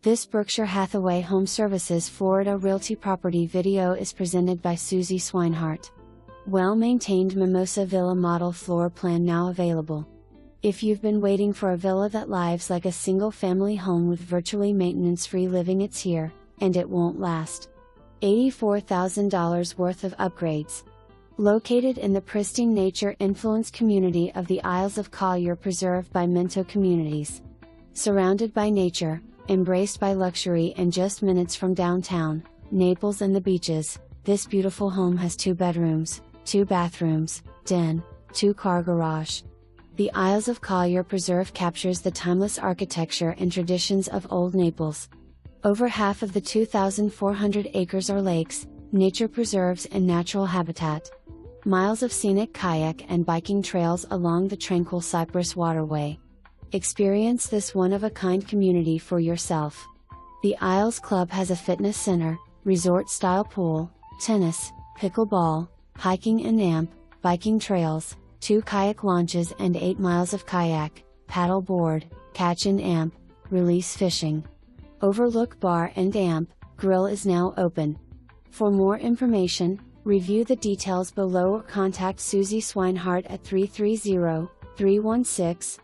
This Berkshire Hathaway HomeServices Florida Realty property video is presented by Susie Swinehart. Well-maintained Mimosa Villa model floor plan now available. If you've been waiting for a villa that lives like a single-family home with virtually maintenance-free living, it's here, and it won't last. $84,000 worth of upgrades. Located in the pristine nature-influenced community of the Isles of Collier Preserve by Minto Communities. Surrounded by nature, embraced by luxury and just minutes from downtown, Naples and the beaches, this beautiful home has 2 bedrooms, 2 bathrooms, den, 2-car garage. The Isles of Collier Preserve captures the timeless architecture and traditions of Old Naples. Over half of the 2,400 acres are lakes, nature preserves and natural habitat. Miles of scenic kayak and biking trails along the tranquil Cypress Waterway. Experience this one-of-a-kind community for yourself. The Isles Club has a fitness center, resort-style pool, tennis, pickle ball, hiking and amp, biking trails, 2 kayak launches and 8 miles of kayak, paddle board, catch and amp, release fishing. Overlook Bar and Amp, Grill is now open. For more information, review the details below or contact Susie Swinehart at 330-316-9756.